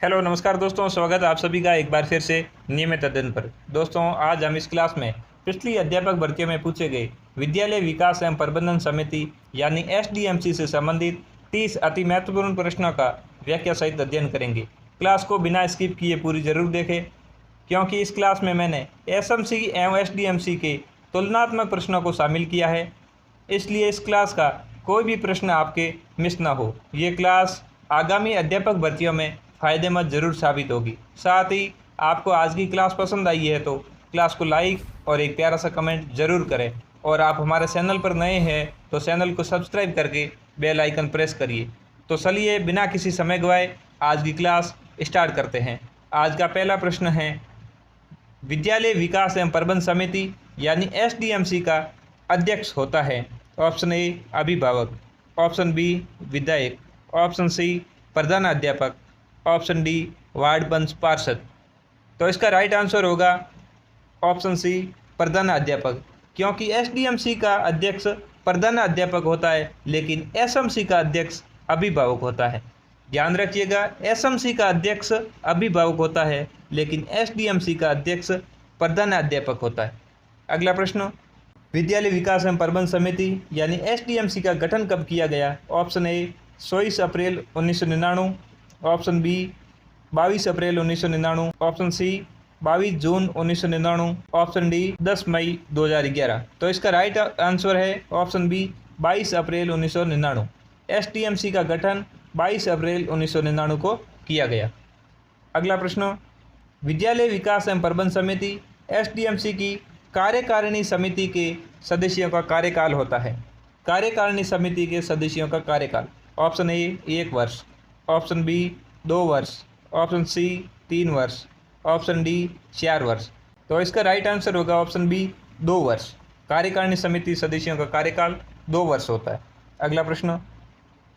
Hello नमस्कार दोस्तों, स्वागत है आप सभी का एक बार फिर से नियमित अध्ययन पर। दोस्तों, आज हम इस क्लास में पिछली अध्यापक भर्तियों में पूछे गए विद्यालय विकास एवं प्रबंधन समिति यानी एसडीएमसी से संबंधित 30 अति महत्वपूर्ण प्रश्नों का व्याख्या सहित अध्ययन करेंगे। क्लास को बिना स्किप किए पूरी जरूर देखें, क्योंकि इस क्लास में मैंने एसएमसी एवं एसडीएमसी के तुलनात्मक प्रश्नों को शामिल किया है, इसलिए इस क्लास का कोई भी प्रश्न आपके मिस ना हो। ये क्लास आगामी अध्यापक भर्तियों में फ़ायदेमंद जरूर साबित होगी। साथ ही आपको आज की क्लास पसंद आई है तो क्लास को लाइक और एक प्यारा सा कमेंट जरूर करें, और आप हमारे चैनल पर नए हैं तो चैनल को सब्सक्राइब करके बेल आइकन प्रेस करिए। तो चलिए बिना किसी समय गवाए आज की क्लास स्टार्ट करते हैं। आज का पहला प्रश्न है, विद्यालय विकास एवं प्रबंधन समिति यानी एसडीएमसी का अध्यक्ष होता है। ऑप्शन ए अभिभावक, ऑप्शन बी विधायक, ऑप्शन सी प्रधान अध्यापक, ऑप्शन डी वार्ड पंच पार्षद। तो इसका राइट आंसर होगा ऑप्शन सी प्रधान अध्यापक, क्योंकि एसडीएमसी का अध्यक्ष प्रधान अध्यापक होता है लेकिन एसएमसी का अध्यक्ष अभिभावक होता है। ध्यान रखिएगा, एसएमसी का अध्यक्ष अभिभावक होता है लेकिन एसडीएमसी का अध्यक्ष प्रधान अध्यापक होता है। अगला प्रश्न, विद्यालय विकास एवं प्रबंधन समिति यानी एसडीएमसी का गठन कब किया गया। Option A 24 April 1999, option B 22 April 1999, option C 22 June 1999, option D 10 मई 2011। तो इसका राइट आंसर है ऑप्शन बी 22 अप्रैल 1999। एसडीएमसी का गठन 22 अप्रैल 1999 को किया गया। अगला प्रश्न, विद्यालय विकास एवं प्रबंधन समिति एसडीएमसी की कार्यकारिणी समिति के सदस्यों का कार्यकाल होता है। कार्यकारिणी समिति के सदस्यों का कार्यकाल, ऑप्शन ए 1 वर्ष, ऑप्शन बी 2 वर्ष, ऑप्शन सी 3 वर्ष, ऑप्शन डी 4 वर्ष। तो इसका राइट आंसर होगा ऑप्शन बी 2 वर्ष। कार्यकारिणी समिति सदस्यों का कार्यकाल 2 वर्ष होता है। अगला प्रश्न,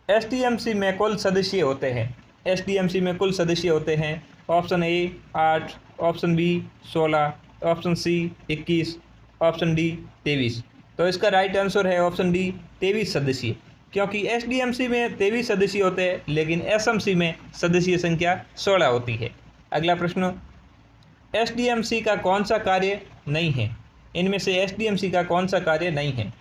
एसडीएमसी में कुल सदस्य होते हैं। एसडीएमसी में कुल सदस्य होते हैं। Option A 8, option B 16, option C 21, option D 23। तो इसका राइट आंसर है ऑप्शन डी 23 सदस्य, क्योंकि एसडीएमसी में 23 सदस्य होते हैं लेकिन एसएमसी में सदस्य संख्या 16 होती है। अगला प्रश्न, एसडीएमसी का कौन सा कार्य नहीं है। इनमें से एसडीएमसी का कौन सा कार्य नहीं है।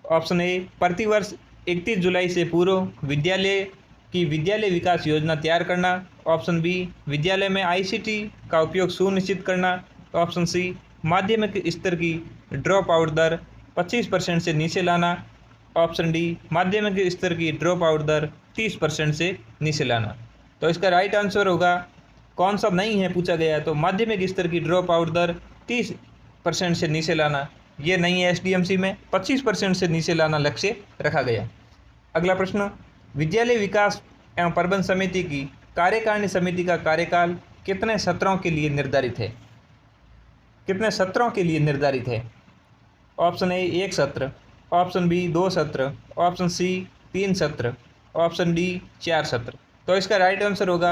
ऑप्शन ए प्रतिवर्ष 31 जुलाई से पूर्व विद्यालय विकास योजना तैयार करना, ऑप्शन बी विद्यालय में आईसीटी का उपयोग सुनिश्चित करना, ऑप्शन सी माध्यमिक स्तर की ड्रॉप आउट दर 25% से नीचे लाना, ऑप्शन डी माध्यमिक स्तर की ड्रॉप आउट दर 30% से नीचे लाना। तो इसका राइट आंसर होगा, कौन सा नहीं है पूछा गया है तो माध्यमिक स्तर की ड्रॉप आउट दर 30% से नीचे लाना ये नहीं है। एसडीएमसी में 25% से नीचे लाना लक्ष्य रखा गया। अगला प्रश्न, विद्यालय विकास एवं प्रबंधन समिति की कार्यकारिणी समिति का कार्यकाल कितने सत्रों के लिए निर्धारित है। कितने सत्रों के लिए निर्धारित है। ऑप्शन ए 1 सत्र, ऑप्शन बी 2 सत्र, ऑप्शन सी 3 सत्र, ऑप्शन डी 4 सत्र। तो इसका राइट आंसर होगा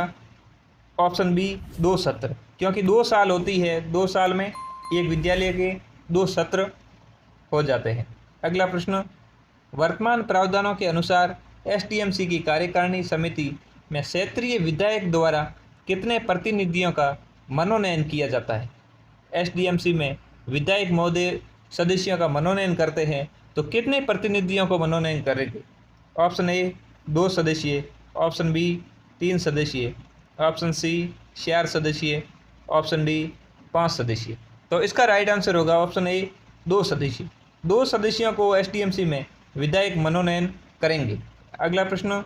ऑप्शन बी 2 सत्र, क्योंकि 2 साल होती है, 2 साल में एक विद्यालय के 2 सत्र हो जाते हैं। अगला प्रश्न, वर्तमान प्रावधानों के अनुसार एसडीएमसी की कार्यकारिणी समिति में क्षेत्रीय विधायक द्वारा कितने प्रतिनिधियों का मनोनयन किया जाता है। एसडीएमसी में विधायक महोदय सदस्यों का मनोनयन करते हैं तो कितने प्रतिनिधियों को मनोनयन करेंगे। ऑप्शन ए 2 सदस्य, ऑप्शन बी 3 सदस्य, ऑप्शन सी 4 सदस्य, ऑप्शन डी 5 सदस्य। तो इसका राइट आंसर होगा ऑप्शन ए 2 सदस्य। 2 सदस्यों को एसडीएमसी में विधायक मनोनयन करेंगे। अगला प्रश्न,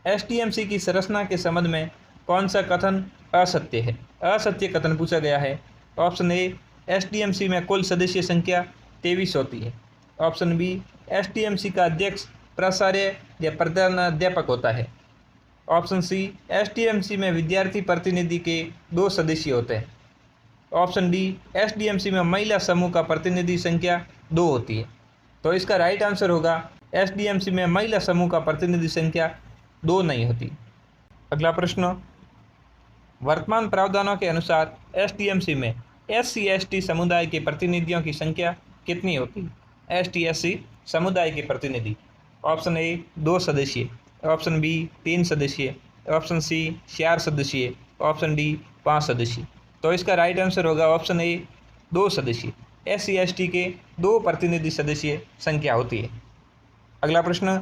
एसडीएमसी की संरचना के संबंध में कौन सा कथन असत्य है। असत्य कथन पूछा गया है। ऑप्शन ए एसडीएमसी में कुल सदस्य संख्या 23 होती है, ऑप्शन बी एसडीएमसी का अध्यक्ष प्राचार्य या प्रधान अध्यापक होता है, ऑप्शन सी एसडीएमसी में विद्यार्थी प्रतिनिधि के 2 सदस्य होते हैं, ऑप्शन डी एसडीएमसी में महिला समूह का प्रतिनिधि संख्या 2 होती है। तो इसका राइट आंसर होगा एसडीएमसी में महिला समूह का प्रतिनिधि संख्या 2 नहीं होती। अगला प्रश्न, वर्तमान प्रावधानों के अनुसार एसडीएमसी में एससी एसटी समुदाय के प्रतिनिधियों की संख्या कितनी होती है। एसटी एससी समुदाय के प्रतिनिधि, ऑप्शन ए 2 सदस्य, ऑप्शन बी 3 सदस्य, ऑप्शन सी 4 सदस्यीय, ऑप्शन डी 5 सदस्यीय। तो इसका राइट आंसर होगा ऑप्शन ए 2 सदस्यीय। SC/ST के 2 प्रतिनिधि सदस्यीय संख्या होती है। अगला प्रश्न,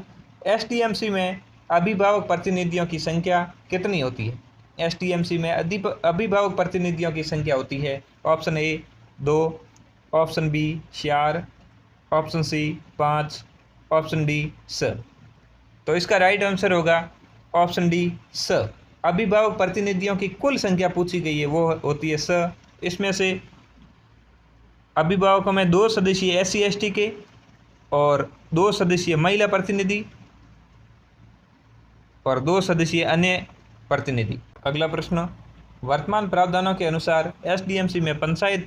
STMC में अभिभावक प्रतिनिधियों की संख्या कितनी होती है? STMC में अभिभावक प्रतिनिधियों की संख्या होती है option A 2, option B 4, option C 5, option D स। तो इसका राइट आंसर होगा ऑप्शन डी स। अभिभावक प्रतिनिधियों की कुल संख्या पूछी गई है वो होती है स। इसमें से अभिभावकों में 2 सदस्यीय SC/ST के और 2 सदस्यीय महिला प्रतिनिधि और 2 सदस्यीय अन्य प्रतिनिधि। अगला प्रश्न, वर्तमान प्रावधानों के अनुसार SDMC में पंचायत,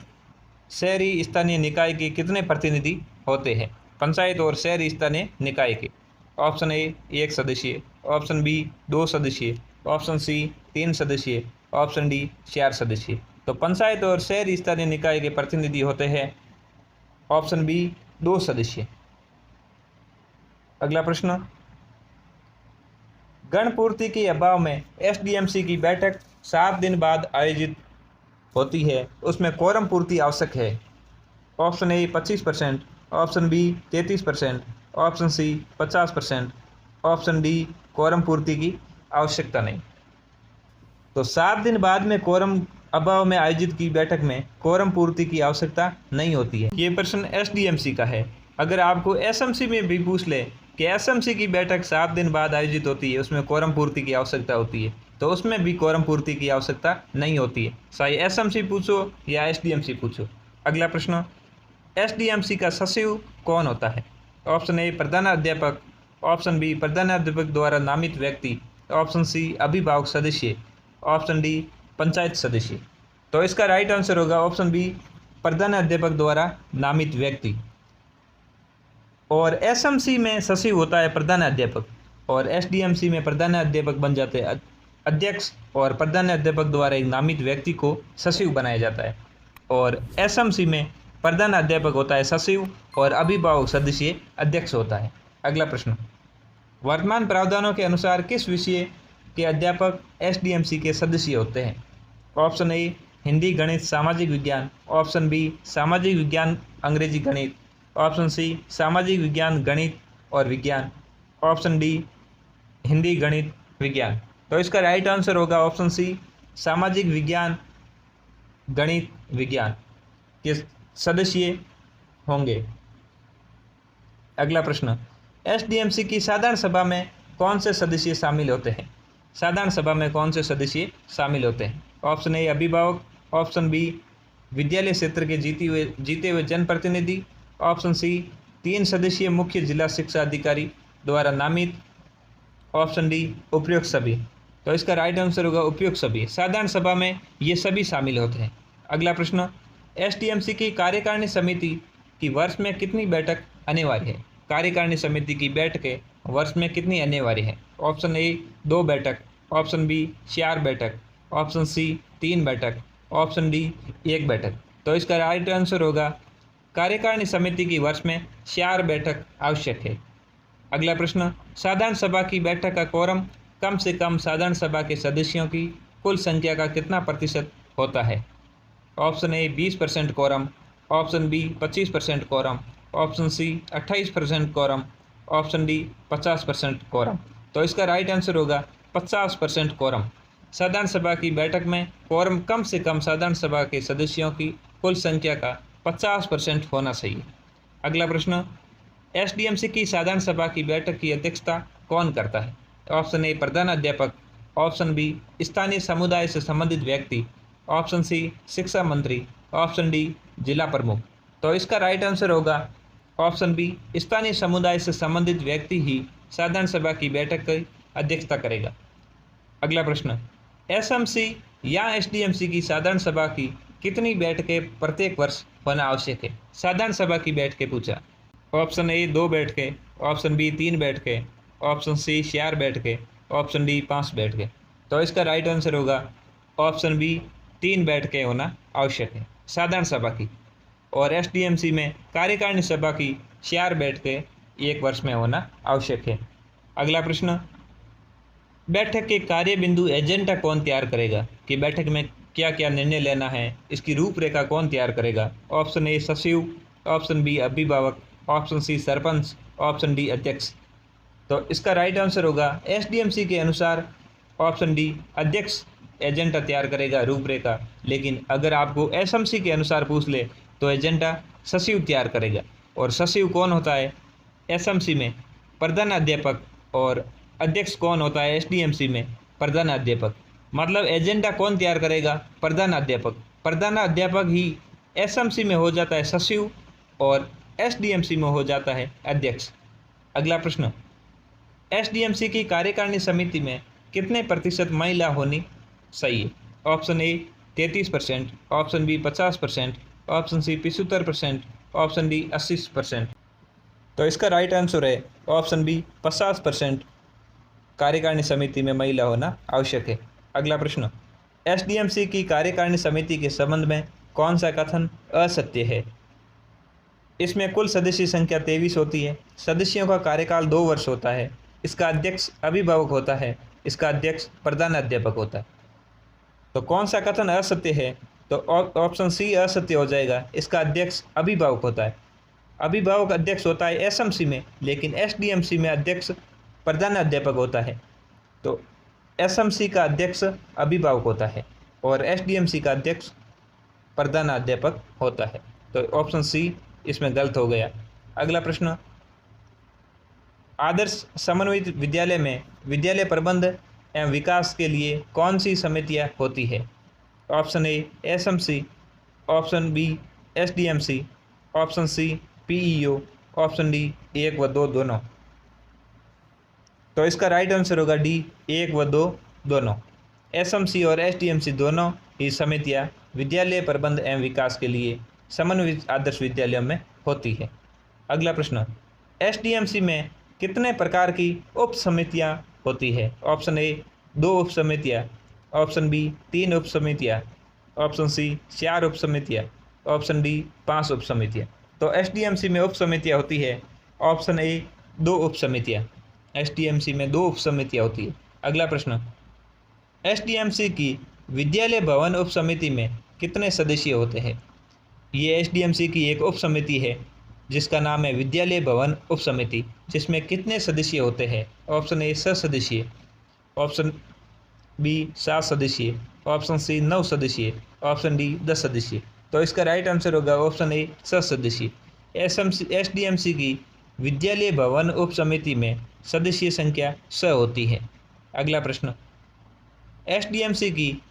शहरी स्थानीय निकाय के कितने प्रतिनिधि होते हैं? पंचायत और शहरी स्थानीय निकाय के ऑप्शन ए 1 सदस्यीय, ऑप्शन बी 2 सदस्यीय, ऑप्शन सी 3 सदस्यीय, ऑप्शन डी 4 सदस्यीय। तो पंचायत और शहरी स्थानीय निकाय के प्रतिनिधि होते हैं ऑप्शन बी 2 सदस्यीय। अगला प्रश्न, गणपूर्ति के अभाव में SDMC की बैठक 7 दिन बाद आयोजित होती है, उसमें कोरम पूर्ति आवश्यक है। Option A 25%, option B 33%, option C 50%, option D quorum पूर्ति की आवश्यकता नहीं। तो 7 दिन बाद में कोरम अभाव में आयोजित की बैठक में कोरम पूर्ति की आवश्यकता नहीं होती है। ये प्रश्न SDMC का है। अगर आपको SMC में भी पूछ ले कि SMC की बैठक 7 दिन बाद आयोजित होती है, उसमें कोरम पूर्ति की आवश्यकता होती है, तो उसमें भी कोरम पूर्ति की आवश्यकता नहीं होती है। चाहे SMC पूछो या SDMC पूछो। अगला प्रश्न, SDMC का सचिव कौन होता है? ऑप्शन ए प्रधानाध्यापक, ऑप्शन बी प्रधानाध्यापक द्वारा नामित व्यक्ति, ऑप्शन सी अभिभावक सदस्य, ऑप्शन डी पंचायत सदस्य। तो इसका राइट आंसर होगा ऑप्शन बी प्रधानाध्यापक द्वारा नामित व्यक्ति। और SMC में सचिव होता है प्रधानाध्यापक और SDMC में प्रधानाध्यापक बन जाते हैं अध्यक्ष और प्रधानाध्यापक द्वारा एक नामित व्यक्ति को सचिव बनाया जाता है। और SMC में प्रधानाध्यापक होता है सचिव और अभिभावक सदस्य अध्यक्ष होता है। अगला प्रश्न, वर्तमान प्रावधानों के अनुसार किस विषय के अध्यापक SDMC के सदस्य होते हैं? ऑप्शन ए हिंदी गणित सामाजिक विज्ञान, ऑप्शन बी सामाजिक विज्ञान अंग्रेजी गणित, ऑप्शन सी सामाजिक विज्ञान गणित और विज्ञान, ऑप्शन डी हिंदी गणित विज्ञान। तो इसका राइट आंसर होगा ऑप्शन सी सामाजिक विज्ञान गणित विज्ञान के सदस्य होंगे। अगला प्रश्न, SDMC की साधारण सभा में कौन से सदस्य शामिल होते हैं? साधारण सभा में कौन से सदस्य शामिल होते हैं? ऑप्शन ए अभिभावक, ऑप्शन बी विद्यालय क्षेत्र के जीते हुए जनप्रतिनिधि, ऑप्शन सी 3 सदस्यीय मुख्य जिला शिक्षा अधिकारी द्वारा नामित, ऑप्शन डी उपयुक्त सभी। तो इसका राइट आंसर होगा उपयुक्त सभी। साधारण सभा में ये सभी शामिल होते हैं। अगला प्रश्न, SDMC की कार्यकारिणी समिति की वर्ष में कितनी बैठक अनिवार्य है? कार्यकारिणी समिति की बैठकें वर्ष में कितनी अनिवार्य है? ऑप्शन ए 2 बैठक, ऑप्शन बी 4 बैठक, ऑप्शन सी 3 बैठक, ऑप्शन डी 1 बैठक। तो इसका राइट आंसर होगा कार्यकारिणी समिति की वर्ष में 4 बैठक आवश्यक है। अगला प्रश्न, साधारण सभा की बैठक का कोरम कम से कम साधारण सभा के सदस्यों की कुल संख्या का कितना प्रतिशत होता है? Option A 20% quorum, option B 25% quorum, option C 28% quorum, option D 50% quorum. तो इसका राइट आंसर होगा 50% कोरम। साधारण सभा की बैठक में कोरम कम से कम साधारण सभा के सदस्यों की कुल संख्या का 50% होना चाहिए। अगला प्रश्न, SDMC की साधारण सभा की बैठक की अध्यक्षता कौन करता है? ऑप्शन ए प्रधानाध्यापक, ऑप्शन बी स्थानीय समुदाय से संबंधित व्यक्ति, ऑप्शन सी शिक्षा मंत्री, ऑप्शन डी जिला प्रमुख। तो इसका राइट आंसर होगा ऑप्शन बी स्थानीय समुदाय से संबंधित व्यक्ति ही साधारण सभा की बैठक की अध्यक्षता करेगा। अगला प्रश्न, SMC या SDMC की साधारण सभा की कितनी बैठकें प्रत्येक वर्ष होना आवश्यक है? साधारण सभा की बैठकें पूछा। ऑप्शन ए 2 बैठकें, ऑप्शन बी 3 बैठकें, ऑप्शन सी 4 बैठकें, ऑप्शन डी 5 बैठकें। तो इसका राइट आंसर होगा ऑप्शन बी 3 बैठकें होना आवश्यक है साधारण सभा की। और SDMC में कार्यकारिणी सभा की 4 बैठकें 1 वर्ष में होना आवश्यक है। अगला प्रश्न, बैठक के कार्य बिंदु एजेंडा कौन तैयार करेगा कि बैठक में क्या क्या निर्णय लेना है, इसकी रूपरेखा कौन तैयार करेगा? ऑप्शन ए सचिव, ऑप्शन बी अभिभावक, ऑप्शन सी सरपंच, ऑप्शन डी अध्यक्ष। तो इसका राइट आंसर होगा एसडीएमसी के अनुसार ऑप्शन डी अध्यक्ष एजेंडा तैयार करेगा, रूपरेखा। लेकिन अगर आपको एसएमसी के अनुसार पूछ ले तो एजेंडा सचिव तैयार करेगा। और सचिव कौन होता है एसएमसी में? प्रधान अध्यापक। और अध्यक्ष कौन होता है एसडीएमसी में? प्रधान अध्यापक। मतलब एजेंडा कौन तैयार करेगा? प्रधान अध्यापक। प्रधान अध्यापक ही एसएमसी में हो जाता है सचिव और एसडीएमसी में हो जाता है अध्यक्ष। अगला प्रश्न, एसडीएमसी की कार्यकारिणी समिति में कितने प्रतिशत महिला होनी चाहिए? Option A 33%, option B 50%, option C 75%, option D 80%। तो इसका राइट आंसर है ऑप्शन बी 50% कार्यकारिणी समिति में महिला होना आवश्यक है। अगला प्रश्न, एसडीएमसी की कार्यकारिणी समिति के संबंध में कौन सा कथन असत्य है? इसमें कुल सदस्य संख्या 23 होती है, सदस्यों का कार्यकाल 2 वर्ष होता है, इसका अध्यक्ष अभिभावक होता है, इसका अध्यक्ष प्रधान अध्यापक होता है। तो कौन सा कथन असत्य है? तो ऑप्शन सी असत्य हो जाएगा, इसका अध्यक्ष अभिभावक होता है। अभिभावक अध्यक्ष होता है एसएमसी में, लेकिन एसडीएमसी में अध्यक्ष प्रधान अध्यापक होता है। तो एसएमसी का अध्यक्ष अभिभावक होता है और एसडीएमसी का अध्यक्ष प्रधान अध्यापक होता है। तो ऑप्शन सी इसमें गलत हो गया। अगला प्रश्न, आदर्श समन्वित विद्यालय में विद्यालय प्रबंध एवं विकास के लिए कौन सी समितियां होती है? Option A SMC, option B SDMC, option C PEO, option D 1 व 2 दोनों। तो इसका राइट आंसर होगा डी 1 व 2 दोनों। एसएमसी और एसडीएमसी दोनों ही समितियां विद्यालय प्रबंध एवं विकास के लिए समन्वित आदर्श विद्यालयों में होती है। अगला प्रश्न, एसडीएमसी में कितने प्रकार की उप समितियाँ होती है? ऑप्शन ए 2 उप समितियाँ, ऑप्शन बी 3 उप समितियाँ, ऑप्शन सी 4 उप समितियाँ, ऑप्शन डी 5 उप समितियाँ। तो एसडीएमसी में उप समितियाँ होती है ऑप्शन ए 2 उप समितियाँ। एसडीएमसी में 2 उप समितियाँ होती है। अगला प्रश्न, एसडीएमसी की विद्यालय भवन उप समिति में कितने सदस्य होते हैं? ये एसडीएमसी की एक उप समिति है जिसका नाम है विद्यालय भवन उप समिति, जिसमें कितने सदस्य होते हैं? ऑप्शन ए 6 सदस्य, ऑप्शन बी 7 सदस्य, ऑप्शन सी 9 सदस्य, ऑप्शन डी 10 सदस्य। तो इसका राइट आंसर होगा ऑप्शन ए 6 सदस्य। एसडीएमसी की विद्यालय भवन उप समिति में सदस्य संख्या 6 होती है। अगला प्रश्न, एसडीएमसी की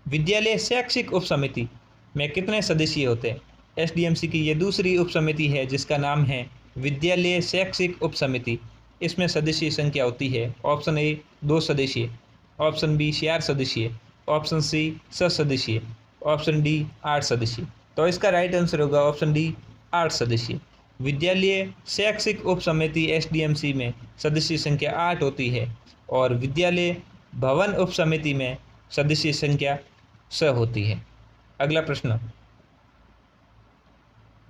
विद्यालय शैक्षिक उप समिति में कितने सदस्य होते हैं? एसडीएमसी की ये दूसरी उप समिति है जिसका नाम है विद्यालय शैक्षिक उप समिति। इसमें सदस्य संख्या होती है ऑप्शन ए 2 सदस्य, ऑप्शन बी 4 सदस्य, ऑप्शन सी 6 सदस्य, ऑप्शन डी 8 सदस्य। तो इसका राइट आंसर होगा ऑप्शन डी 8 सदस्य। विद्यालय शैक्षिक उप समिति एसडीएमसी में सदस्य संख्या 8 होती है और विद्यालय भवन उप समिति में सदस्य संख्या 6 होती है। अगला प्रश्न,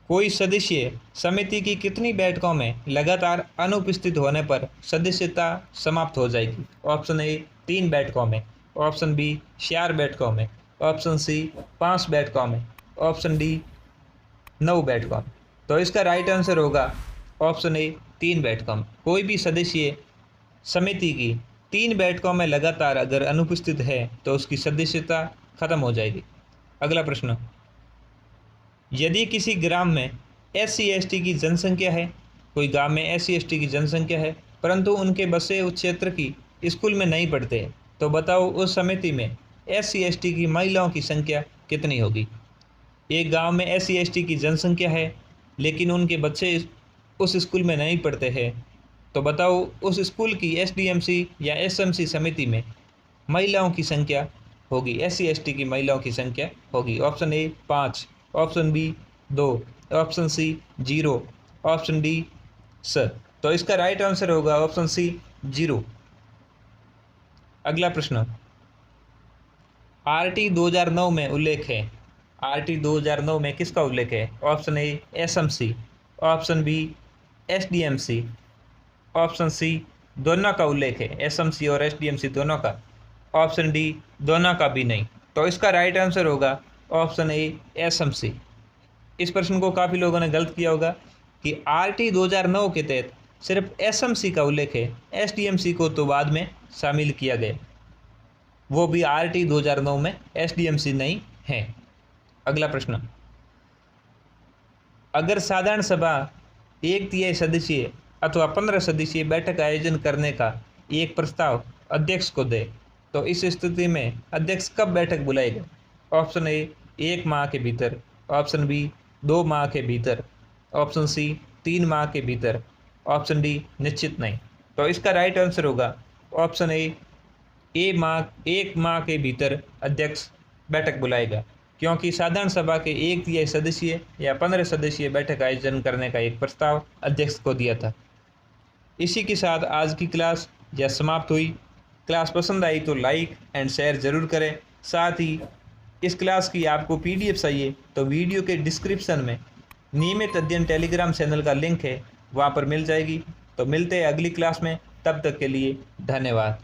कोई सदस्य समिति की कितनी बैठकों में लगातार अनुपस्थित होने पर सदस्यता समाप्त हो जाएगी? ऑप्शन ए 3 बैठकों में, ऑप्शन बी 4 बैठकों में, ऑप्शन सी 5 बैठकों में, ऑप्शन डी 9 बैठकों में। तो इसका राइट आंसर होगा ऑप्शन ए 3 बैठकों में। कोई भी सदस्य समिति की 3 बैठकों में लगातार अगर अनुपस्थित है तो उसकी सदस्यता खत्म हो जाएगी। अगला प्रश्न, यदि किसी ग्राम में SC/ST की जनसंख्या है, कोई गांव में SC/ST की जनसंख्या है परंतु उनके बसे उस क्षेत्र की स्कूल में नहीं पढ़ते हैं, तो बताओ उस समिति में SC/ST की महिलाओं की संख्या कितनी होगी? एक गांव में SC/ST की जनसंख्या है लेकिन उनके बच्चे उस स्कूल में नहीं पढ़ते हैं, तो बताओ उस स्कूल की SDMC या SMC समिति में महिलाओं की संख्या होगी, SC/ST की महिलाओं की संख्या होगी। Option A 5, option B 2, option C 0, option D सर। तो इसका राइट आंसर होगा ऑप्शन सी 0। अगला प्रश्न, RT 2009 में उल्लेख है, RT 2009 में किसका उल्लेख है? Option A SMC, option B SDMC, option C दोनों का उल्लेख है, एसएमसी और एसडीएमसी दोनों का। ऑप्शन डी दोनों का भी नहीं। तो इसका राइट आंसर होगा ऑप्शन ए एसएमसी। इस प्रश्न को काफ़ी लोगों ने गलत किया होगा कि आरटी 2009 के तहत सिर्फ एसएमसी का उल्लेख है, एसडीएमसी को तो बाद में शामिल किया गया, वो भी आरटी 2009 में, एसडीएमसी नहीं है। अगला प्रश्न, अगर साधारण सभा 1/3 सदस्यीय अथवा 15 सदस्यीय बैठक आयोजन करने का एक प्रस्ताव अध्यक्ष को दे तो इस स्थिति में अध्यक्ष कब बैठक बुलाएगा? ऑप्शन ए 1 माह के भीतर, ऑप्शन बी 2 माह के भीतर, ऑप्शन सी 3 माह के भीतर, ऑप्शन डी निश्चित नहीं। तो इसका राइट आंसर होगा ऑप्शन ए 1 माह के भीतर अध्यक्ष बैठक बुलाएगा, क्योंकि साधारण सभा के 1/3 सदस्यीय या 15 सदस्यीय बैठक आयोजन करने का एक प्रस्ताव अध्यक्ष को दिया था। इसी के साथ आज की क्लास यह समाप्त हुई। क्लास पसंद आई तो लाइक एंड शेयर ज़रूर करें। साथ ही इस क्लास की आपको पीडीएफ चाहिए तो वीडियो के डिस्क्रिप्शन में नियमित अध्ययन टेलीग्राम चैनल का लिंक है, वहाँ पर मिल जाएगी। तो मिलते हैं अगली क्लास में, तब तक के लिए धन्यवाद।